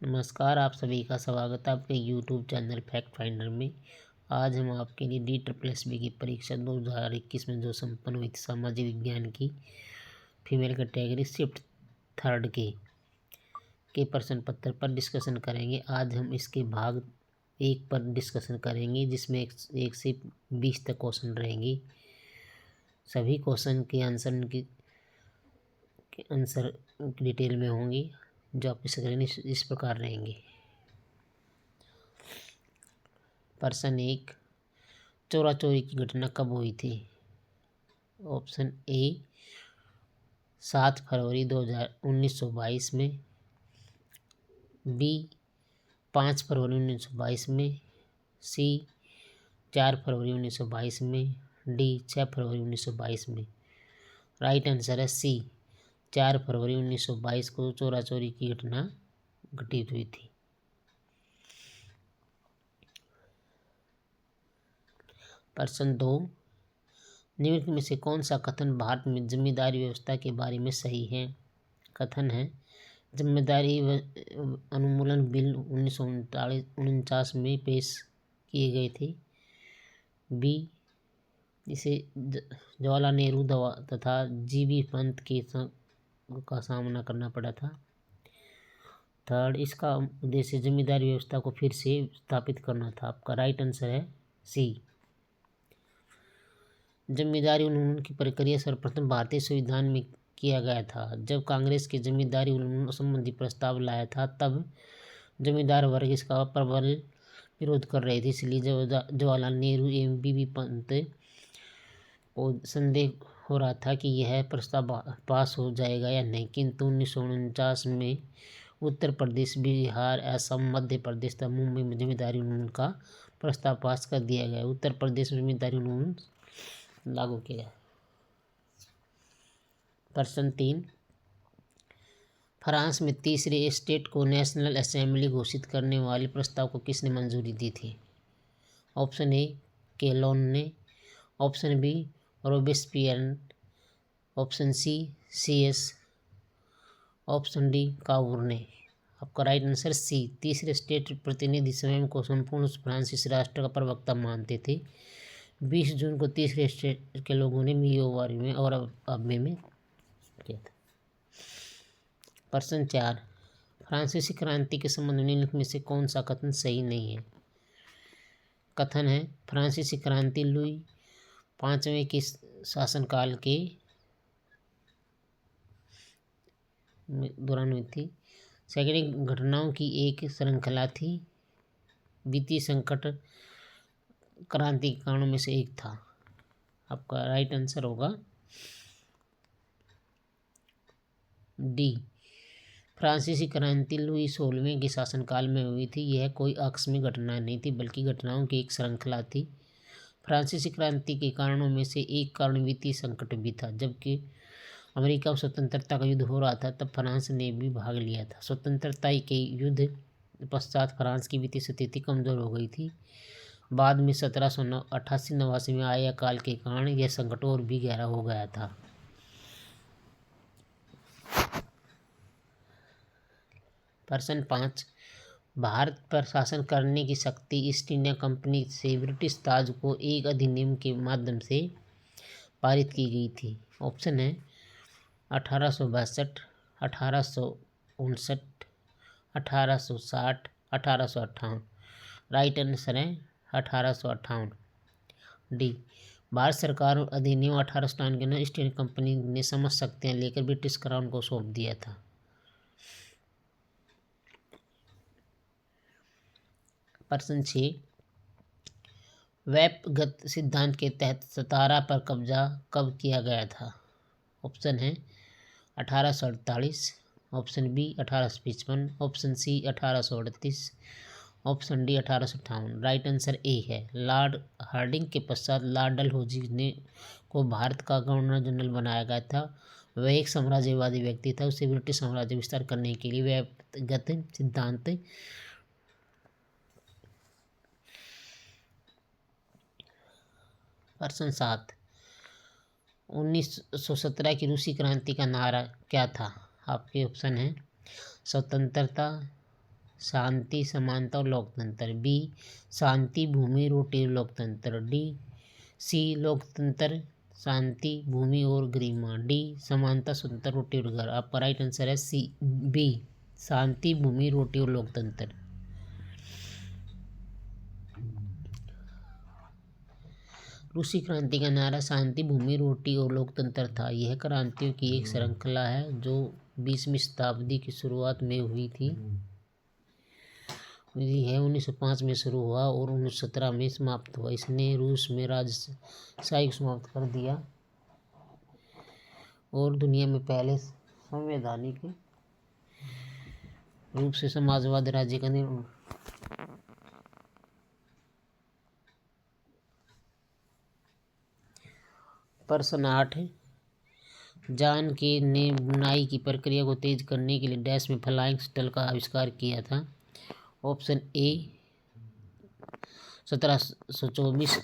नमस्कार, आप सभी का स्वागत है आपके यूट्यूब चैनल फैक्ट फाइंडर में। आज हम आपके लिए DSSB की परीक्षा 2021 में जो संपन्न हुई थी सामाजिक विज्ञान की फीमेल कैटेगरी शिफ्ट थर्ड के प्रश्न पत्र पर डिस्कशन करेंगे। आज हम इसके भाग 1 पर डिस्कशन करेंगे, जिसमें एक से 20 तक क्वेश्चन रहेंगे। सभी क्वेश्चन के आंसर डिटेल में होंगे, जो आपकी स्क्रीन इस प्रकार रहेंगे। प्रश्न 1, चोरा चोरी की घटना कब हुई थी? ऑप्शन ए 7 फरवरी 1922 में, बी 5 फरवरी 1922 में, सी 4 फरवरी 1922 में, डी 6 फरवरी 1922 में। राइट आंसर है सी, 4 फरवरी 1922 को चोरा चोरी की घटना घटित हुई थी। प्रश्न 2, निम्नलिखित में से कौन सा कथन भारत में जिम्मेदारी व्यवस्था के बारे में सही है? कथन है, जिम्मेदारी अनुमूलन बिल 1949 में पेश किए गए थे। बी, इसे जवाहरलाल नेहरू तथा जीबी पंत का सामना करना पड़ा था। थर्ड, इसका उद्देश्य जिम्मेदारी व्यवस्था को फिर से स्थापित करना था। आपका राइट आंसर है सी। जिम्मेदारी उन्मूलन की प्रक्रिया सर्वप्रथम भारतीय संविधान में किया गया था। जब कांग्रेस के जिम्मेदारी उन्मूलन संबंधी प्रस्ताव लाया था, तब जमींदार वर्ग इसका प्रबल विरोध कर रहे थे। इसलिए जवाहरलाल नेहरू एवं बीबी पंत को संदेह हो रहा था कि यह प्रस्ताव पास हो जाएगा या नहीं, किंतु 1949 में उत्तर प्रदेश, बिहार, असम, मध्य प्रदेश तथा मुंबई में जिम्मेदारी उन्मूलन का प्रस्ताव पास कर दिया गया। उत्तर प्रदेश में जिम्मेदारी उन्मूलन लागू किया। प्रश्न 3, फ्रांस में तीसरे स्टेट को नेशनल असेंबली घोषित करने वाले प्रस्ताव को किसने मंजूरी दी थी? ऑप्शन ए केलोन ने, option B Robespierre, option C CS, option D Cavour ने। आपका राइट आंसर सी, तीसरे स्टेट प्रतिनिधि स्वयं को संपूर्ण फ्रांसीसी राष्ट्र का प्रवक्ता मानते थे। 20 जून को तीसरे स्टेट के लोगों ने मियोवारी में और अब्बे में किया था। प्रश्न 4, फ्रांसीसी क्रांति के संबंध में निम्नलिखित में से कौन सा कथन सही नहीं है? कथन है, फ्रांसीसी क्रांति लुई 5वें के शासनकाल के दौरान हुई थी। सेकेंड, घटनाओं की एक श्रृंखला थी। वित्तीय संकट क्रांति के कारणों में से एक था। आपका राइट आंसर होगा डी, फ्रांसीसी क्रांति लुई 16वें के शासनकाल में हुई थी। यह कोई आकस्मिक घटना नहीं थी, बल्कि घटनाओं की एक श्रृंखला थी। फ्रांसीसी क्रांति के कारणों में से एक कारण वित्तीय संकट भी था। जबकि अमेरिका में स्वतंत्रता का युद्ध हो रहा था, तब फ्रांस ने भी भाग लिया था। स्वतंत्रता के युद्ध पश्चात फ्रांस की वित्तीय स्थिति कमजोर हो गई थी। बाद में 1788-89 में आए अकाल के कारण यह संकट और भी गहरा हो गया था। प्रश्न 5, भारत पर शासन करने की शक्ति ईस्ट इंडिया कंपनी से ब्रिटिश ताज को एक अधिनियम के माध्यम से पारित की गई थी। ऑप्शन है 1862, 1859, 1860, 1858। राइट आंसर है 1858 डी। भारत सरकार अधिनियम 1897 में ईस्ट इंडिया कंपनी ने समझ शक्तियाँ लेकर ब्रिटिश क्राउन को सौंप दिया था। प्रश्न 6, वेबगत सिद्धांत के तहत सतारा पर कब्जा कब किया गया था? ऑप्शन है 1848, option B 1855, option C 1838, option D 1858। Right answer A है। लॉर्ड हार्डिंग के पश्चात लॉर्ड डलहौजी ने को भारत का गवर्नर जनरल बनाया गया था। वह एक साम्राज्यवादी व्यक्ति था। उसे ब्रिटिश साम्राज्य विस्तार करने के लिए वेबगत सिद्धांत प्रश्न 7, 1917 की रूसी क्रांति का नारा क्या था? आपके ऑप्शन है स्वतंत्रता, शांति, समानता और लोकतंत्र। बी, शांति, भूमि, रोटी और लोकतंत्र। सी, लोकतंत्र, शांति, भूमि और गरिमा। डी, समानता, स्वतंत्रता, रोटी और घर। आपका राइट आंसर है सी, बी, शांति, भूमि, रोटी और लोकतंत्र। रूसी क्रांति का नारा शांति, भूमि, रोटी और लोकतंत्र था। यह क्रांतियों की एक श्रृंखला है जो 20वीं शताब्दी की शुरुआत में हुई थी। यह 1905 में शुरू हुआ और 1917 में समाप्त हुआ। इसने रूस में राजशाही को समाप्त कर दिया और दुनिया में पहले संवैधानिक रूप से समाजवादी राज्य का निर्माण। प्रश्न 8, जॉन के ने बुनाई की प्रक्रिया को तेज करने के लिए डैश में फ्लाइंग शटल का आविष्कार किया था। Option A 1724,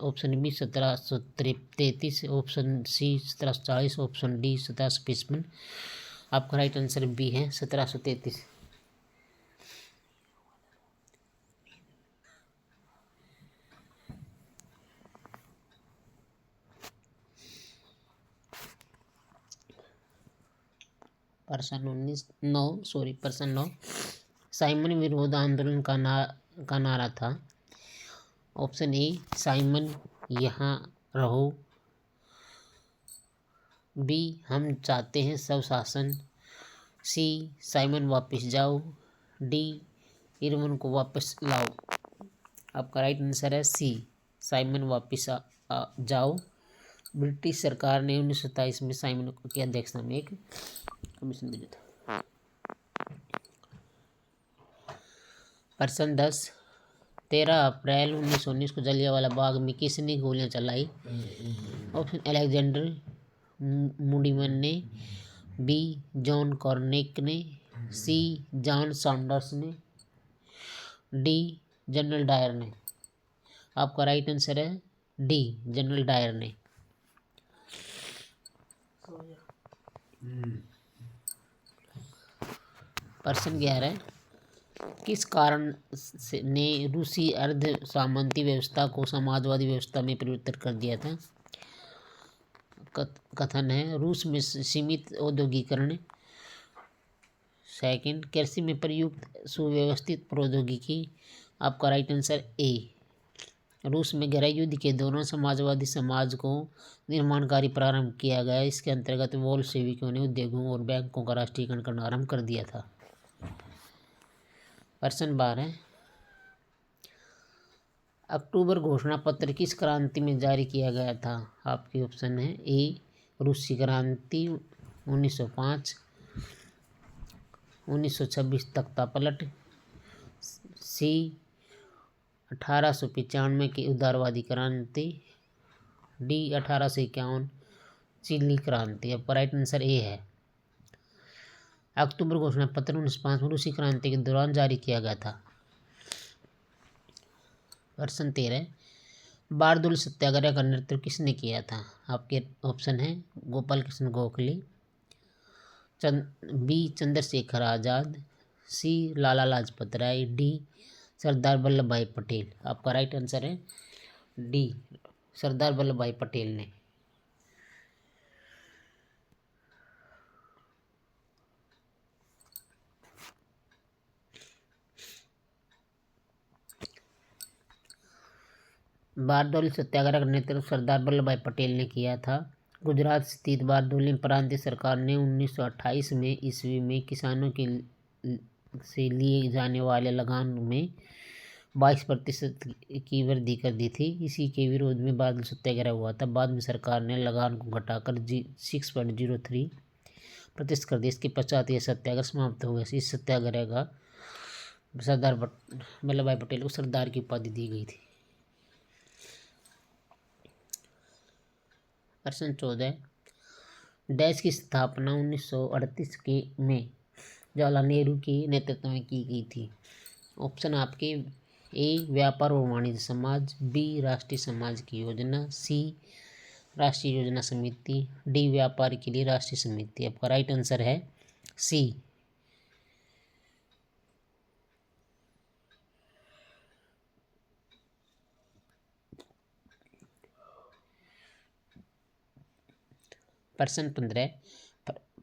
option B 1733, option C 1740, option D 1755। आपका राइट आंसर बी है 1733। प्रश्न 9 साइमन विरोध आंदोलन का नारा था। ऑप्शन ए साइमन यहाँ रहो, बी हम चाहते हैं सब शासन, सी साइमन वापस जाओ, डी इरविन को वापस लाओ। आपका राइट आंसर है सी, साइमन वापस जाओ। ब्रिटिश सरकार ने 1927 में साइमन की अध्यक्षता में एक कमीशन भेजा था। प्रश्न 10, 13 अप्रैल 1919 को जलियांवाला बाग में किसने गोलियां चलाई? ऑप्शन अलेक्जेंडर मूडिमन ने, बी जॉन कॉर्नेक ने, सी जॉन सॉन्डर्स ने, डी जनरल डायर ने। आपका राइट आंसर है डी जनरल डायर ने। प्रश्न 11, किस कारण ने रूसी अर्ध सामंती व्यवस्था को समाजवादी व्यवस्था में परिवर्तित कर दिया था? कथन है रूस में सीमित औद्योगिकरण, सेकंड कृषि में प्रयुक्त सुव्यवस्थित प्रौद्योगिकी। आपका राइट आंसर ए, रूस में गृह युद्ध के दौरान समाजवादी समाज को निर्माण कार्य प्रारंभ किया गया। इसके अंतर्गत बोल्शेविकों ने उद्योगों और बैंकों का राष्ट्रीयकरण करना आरंभ कर दिया था। प्रश्न 12, अक्टूबर घोषणा पत्र किस क्रांति में जारी किया गया था? आपके ऑप्शन है ए रूसी क्रांति 1905, 1926 तख्ता पलट, सी 1895 की उदारवादी क्रांति, डी 1851 चिली क्रांति। अब राइट आंसर ए है, अक्टूबर घोषणा पत्र 1905 में रूसी क्रांति के दौरान जारी किया गया था। प्रश्न 13, बारदोली सत्याग्रह का नेतृत्व किसने किया था? आपके ऑप्शन है गोपाल कृष्ण गोखले, बी चंद्रशेखर आजाद, सी लाला लाजपत राय, डी सरदार वल्लभ भाई पटेल। आपका राइट आंसर है डी सरदार वल्लभ भाई पटेल ने। बारदोली सत्याग्रह का नेतृत्व सरदार वल्लभ भाई पटेल ने किया था। गुजरात स्थित बारदोली प्रांतीय सरकार ने 1928 में ईस्वी में किसानों के से लिए जाने वाले लगान में 22% की वृद्धि कर दी थी। इसी के विरोध में बारदोली सत्याग्रह हुआ था। बाद में सरकार ने लगान को घटाकर 6.03% कर दिया। इसके पश्चात यह सत्याग्रह समाप्त हो गया। इस सत्याग्रह का सरदार वल्लभ भाई पटेल को सरदार की उपाधि दी गई थी। प्रश्न 14, डैश की स्थापना 1938 में जवाहरलाल नेहरू के नेतृत्व में की गई थी। ऑप्शन आपके ए व्यापार और वाणिज्य समाज, बी राष्ट्रीय समाज की योजना, सी राष्ट्रीय योजना समिति, डी व्यापार के लिए राष्ट्रीय समिति। आपका राइट आंसर है सी प्रश्न 15,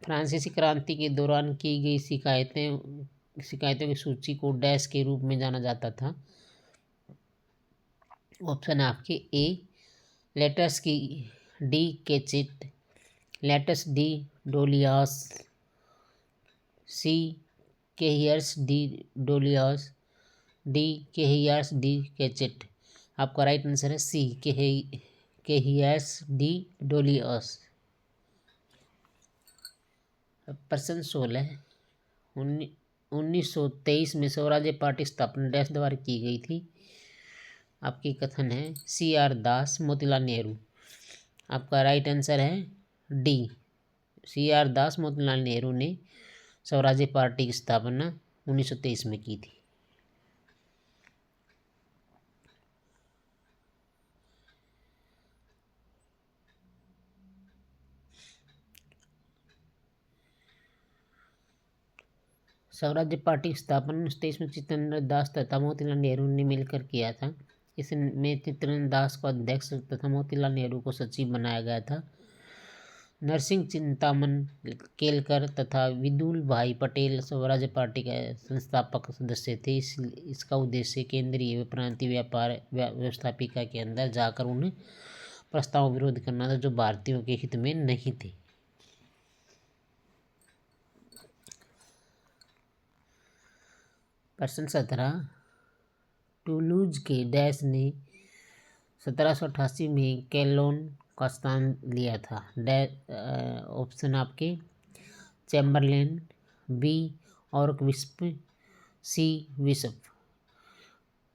फ्रांसीसी क्रांति के दौरान की गई शिकायतों की सूची को डैश के रूप में जाना जाता था। ऑप्शन आपके ए लेटर्स की डी केचिट, लेटर्स डी डोलियास, सी केहियर्स डी डोलियास, डी केहियर्स डी केचिट। आपका राइट आंसर है सी केहियर्स डी डोलियास। प्रश्न 16, 1923 में स्वराज्य पार्टी स्थापना डैश द्वारा की गई थी। आपकी कथन है CR दास, मोतीलाल नेहरू। आपका राइट आंसर है डी CR दास, मोतीलाल नेहरू ने स्वराज्य पार्टी की स्थापना 1923 में की थी। स्वराज्य पार्टी की स्थापना 1923 में चित्तरंजन दास तथा मोतीलाल नेहरू ने मिलकर किया था। इसमें चित्तरंजन दास को अध्यक्ष तथा मोतीलाल नेहरू को सचिव बनाया गया था। नरसिंह चिंतामन केलकर तथा विदुल भाई पटेल स्वराज्य पार्टी के संस्थापक सदस्य थे। इसका उद्देश्य केंद्रीय व प्रांतीय व्यापार व्यवस्थापिका के अंदर जाकर उन प्रस्तावों का विरोध करना था जो भारतीयों के हित में नहीं थे। प्रश्न 17, टूलूज के डैश ने 1788 में केलोन का स्थान लिया था। ऑप्शन आपके Chamberlain, B archbishop, C bishop,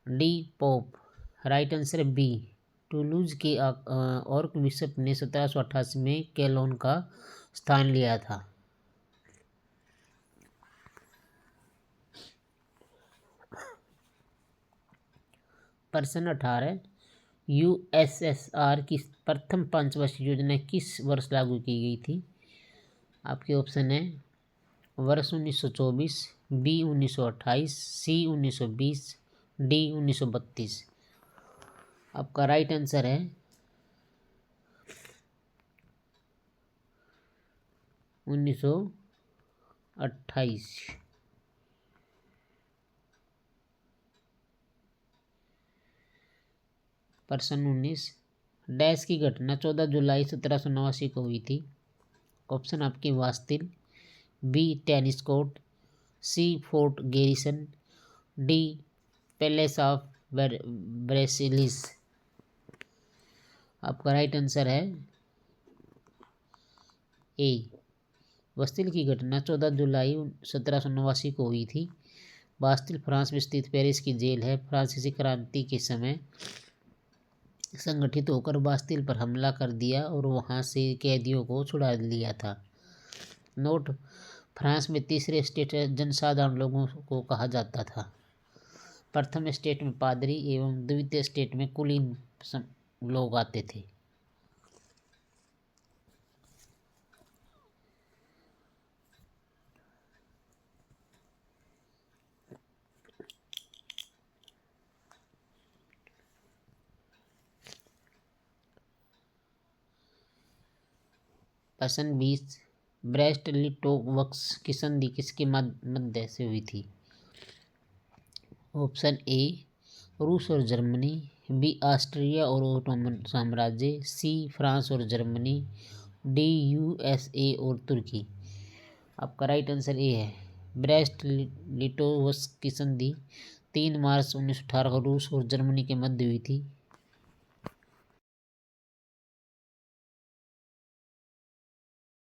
D pope. Right answer B Toulouse के ऑर्कविस्प ने 1788 में केलोन का स्थान लिया था। प्रश्न 18, USSR की प्रथम पंचवर्षीय योजना किस वर्ष लागू की गई थी। आपके ऑप्शन है वर्ष 1924, बी 1928, सी 1920, डी 1932। आपका राइट आंसर है 1928। प्रश्न 19, डैश की घटना 14 जुलाई 1789 को हुई थी। ऑप्शन आपके Bastille, B tennis court, C fort garrison, D palace of Versailles. आपका राइट आंसर है ए वास्तिल की घटना 14 जुलाई 1789 को हुई थी। वास्तिल फ्रांस में स्थित पेरिस की जेल है। फ्रांसीसी क्रांति के समय संगठित होकर बास्तिल पर हमला कर दिया और वहां से कैदियों को छुड़ा लिया था। नोट, फ्रांस में तीसरे स्टेट जनसाधारण लोगों को कहा जाता था। प्रथम स्टेट में पादरी एवं द्वितीय स्टेट में कुलीन लोग आते थे। प्रश्न 20, ब्रेस्ट लिटोवस्क की संधि किसके मध्य से हुई थी। ऑप्शन ए रूस और जर्मनी, बी ऑस्ट्रिया और ओटोमन साम्राज्य, सी फ्रांस और जर्मनी, डी USA और तुर्की। आपका राइट आंसर ए है ब्रेस्ट लिटोवस्क की संधि 3 मार्च 1918 को रूस और जर्मनी के मध्य हुई थी।